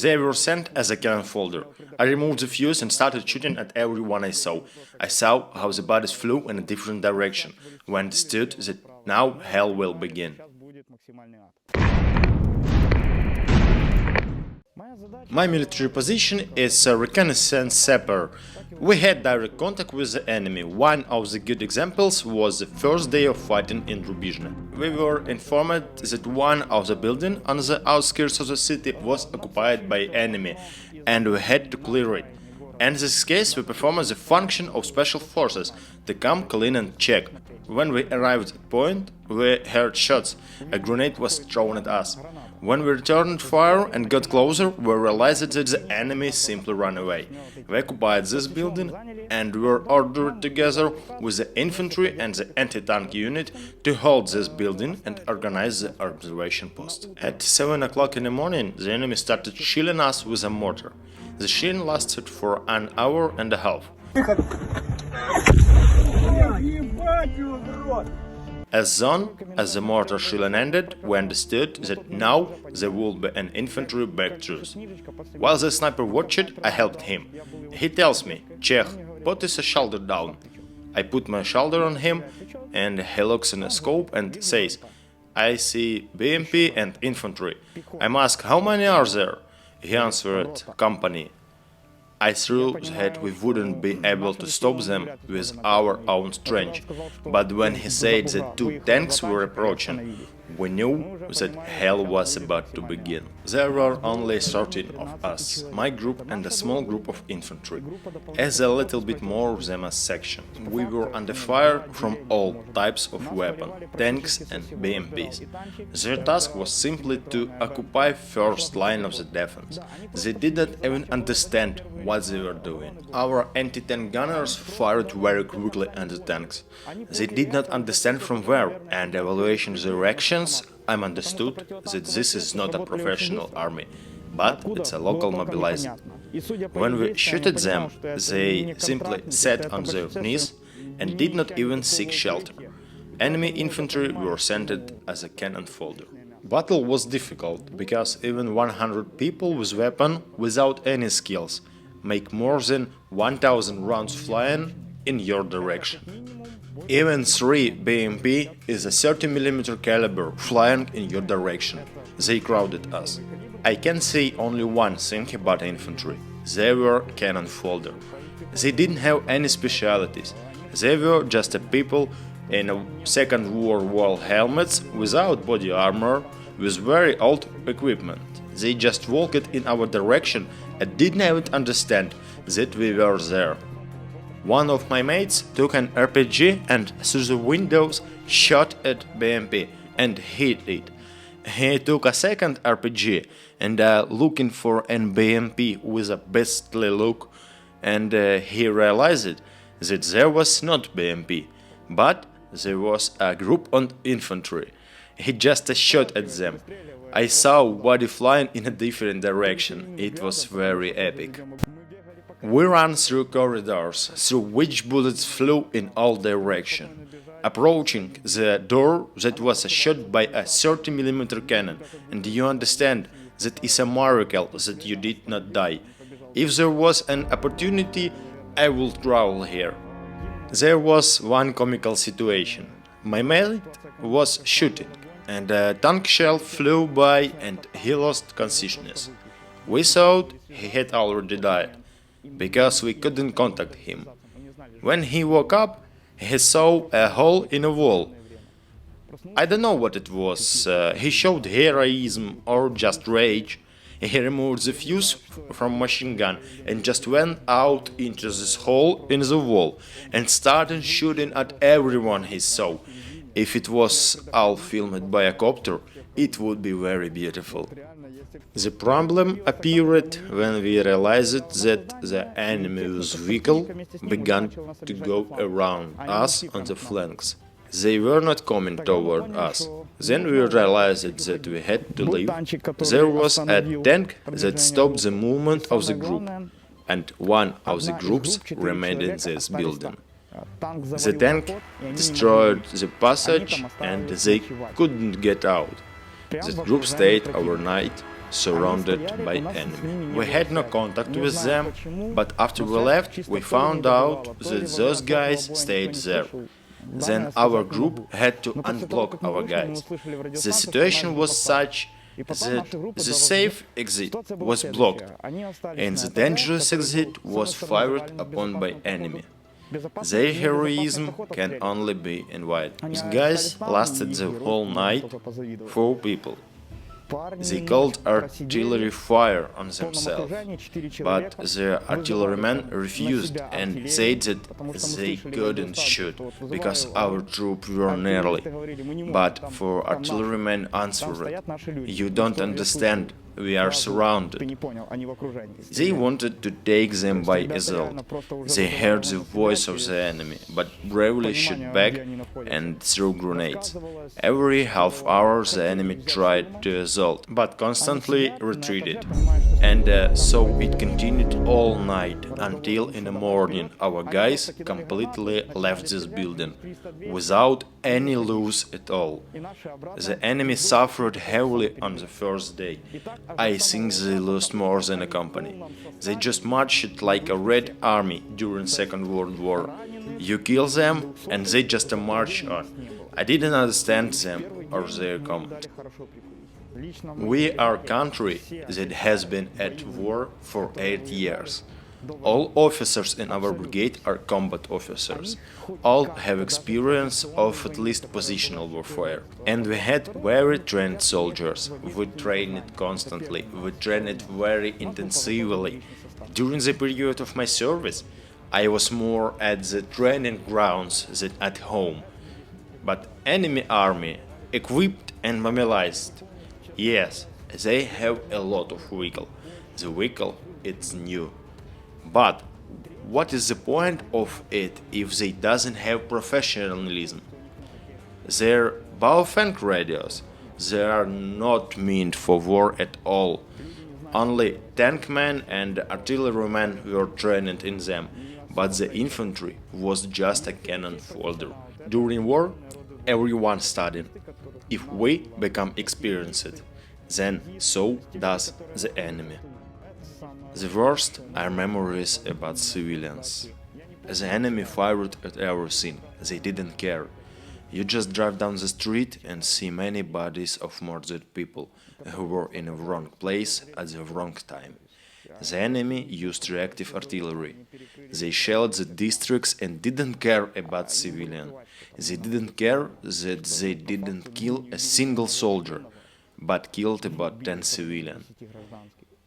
They were sent as a cannon fodder. I removed the fuse and started shooting at everyone I saw. I saw how the bodies flew in a different direction. We understood that now hell will begin. My military position is a reconnaissance sapper. We had direct contact with the enemy. One of the good examples was the first day of fighting in Rubizhne. We were informed that one of the buildings on the outskirts of the city was occupied by enemy, and we had to clear it. In this case, we performed the function of special forces to come clean and check. When we arrived at point, we heard shots. A grenade was thrown at us. When we returned fire and got closer, we realized that the enemy simply ran away. We occupied this building and were ordered together with the infantry and the anti-tank unit to hold this building and organize the observation post. At 7 o'clock in the morning, the enemy started shelling us with a mortar. The shelling lasted for an hour and a half. As soon as the mortar shelling ended, we understood that now there would be an infantry breakthrough. While the sniper watched, I helped him. He tells me, "Czech, put his shoulder down." I put my shoulder on him, and he looks in a scope and says, "I see BMP and infantry." I ask, "How many are there?" He answered, "Company." I threw that we wouldn't be able to stop them with our own strength, but when he said that 2 tanks were approaching, we knew that hell was about to begin. There were only 13 of us, my group and a small group of infantry, as a little bit more of them as section. We were under fire from all types of weapons, tanks and BMPs. Their task was simply to occupy first line of the defense. They didn't even understand what they were doing. Our anti-tank gunners fired very quickly at the tanks. They did not understand from where, and evaluating their actions, I understood that this is not a professional army, but it's a local mobilizing. When we shot at them, they simply sat on their knees and did not even seek shelter. Enemy infantry were sent as a cannon fodder. Battle was difficult, because even 100 people with weapon without any skills make more than 1000 rounds flying in your direction. Even 3 BMP is a 30mm caliber flying in your direction. They crowded us. I can say only one thing about infantry. They were cannon fodder. They didn't have any specialities. They were just a people in a Second World War helmets, without body armor, with very old equipment. They just walked in our direction and didn't even understand that we were there. One of my mates took an RPG and through the windows shot at BMP and hit it. He took a second RPG and looking for an BMP with a beastly look, and he realized that there was not BMP, but there was a group of infantry. He just shot at them. I saw body flying in a different direction. It was very epic. We ran through corridors, through which bullets flew in all directions, approaching the door that was shot by a 30mm cannon, and you understand that it's a miracle that you did not die. If there was an opportunity, I would travel here. There was one comical situation. My mate was shooting, and a tank shell flew by and he lost consciousness. We thought he had already died, because we couldn't contact him. When he woke up, he saw a hole in a wall. I don't know what it was. He showed heroism or just rage. He removed the fuse from machine gun and just went out into this hole in the wall and started shooting at everyone he saw. If it was all filmed by a copter, it would be very beautiful. The problem appeared when we realized that the enemy's vehicle began to go around us on the flanks. They were not coming toward us. Then we realized that we had to leave. There was a tank that stopped the movement of the group, and one of the groups remained in this building. The tank destroyed the passage and they couldn't get out. The group stayed overnight surrounded by enemy. We had no contact with them, but after we left, we found out that those guys stayed there. Then our group had to unblock our guys. The situation was such that the safe exit was blocked, and the dangerous exit was fired upon by enemy. Their heroism can only be envied. These guys lasted the whole night, 4 people. They called artillery fire on themselves, but the artillerymen refused and said that they couldn't shoot because our troops were nearly. But for artillerymen answered, "You don't understand, we are surrounded." They wanted to take them by assault. They heard the voice of the enemy, but bravely shot back and threw grenades. Every half hour the enemy tried to assault, but constantly retreated. And so it continued all night, until in the morning our guys completely left this building, without any loss at all. The enemy suffered heavily on the first day. I think they lost more than a company. They just marched like a Red Army during Second World War. You kill them and they just march on. I didn't understand them or their comment. We are a country that has been at war for 8 years. All officers in our brigade are combat officers. All have experience of at least positional warfare. And we had very trained soldiers. We trained constantly. We trained very intensively. During the period of my service, I was more at the training grounds than at home. But enemy army, equipped and mobilized. Yes, they have a lot of vehicle. The vehicle, it's new. But what is the point of it if they doesn't have professionalism? Their Baofeng radios, they are not meant for war at all. Only tankmen and artillerymen were trained in them, but the infantry was just a cannon fodder. During war, everyone studied. If we become experienced, then so does the enemy. The worst are memories about civilians. The enemy fired at everything, they didn't care. You just drive down the street and see many bodies of murdered people who were in the wrong place at the wrong time. The enemy used reactive artillery. They shelled the districts and didn't care about civilians. They didn't care that they didn't kill a single soldier, but killed about 10 civilians.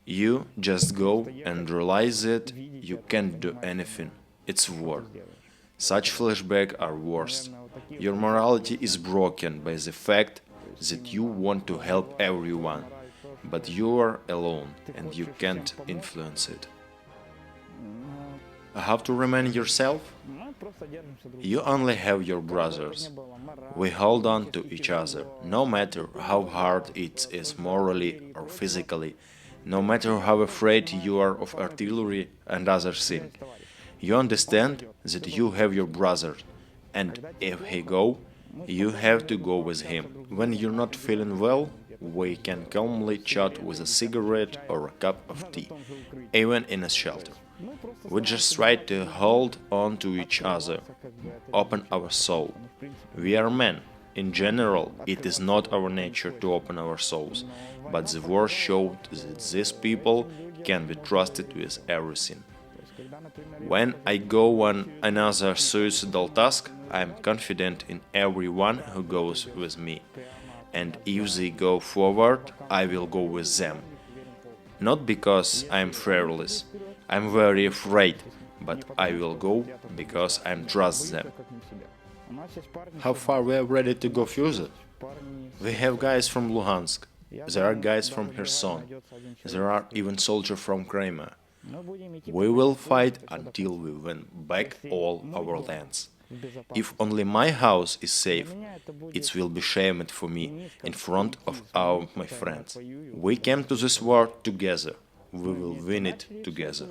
You just go and realize that you can't do anything. It's war. Such flashbacks are worst. Your morality is broken by the fact that you want to help everyone, but you are alone and you can't influence it. How to remain yourself? You only have your brothers. We hold on to each other, no matter how hard it is morally or physically, no matter how afraid you are of artillery and other things. You understand that you have your brother, and if he go, you have to go with him. When you're not feeling well, we can calmly chat with a cigarette or a cup of tea, even in a shelter. We just try to hold on to each other, open our soul. We are men. In general, it is not our nature to open our souls, but the war showed that these people can be trusted with everything. When I go on another suicidal task, I am confident in everyone who goes with me. And if they go forward, I will go with them. Not because I am fearless, I am very afraid, but I will go because I trust them. How far we are ready to go further? We have guys from Luhansk, there are guys from Kherson, there are even soldiers from Crimea. We will fight until we win back all our lands. If only my house is safe, it will be shamed for me in front of all my friends. We came to this war together. We will win it together.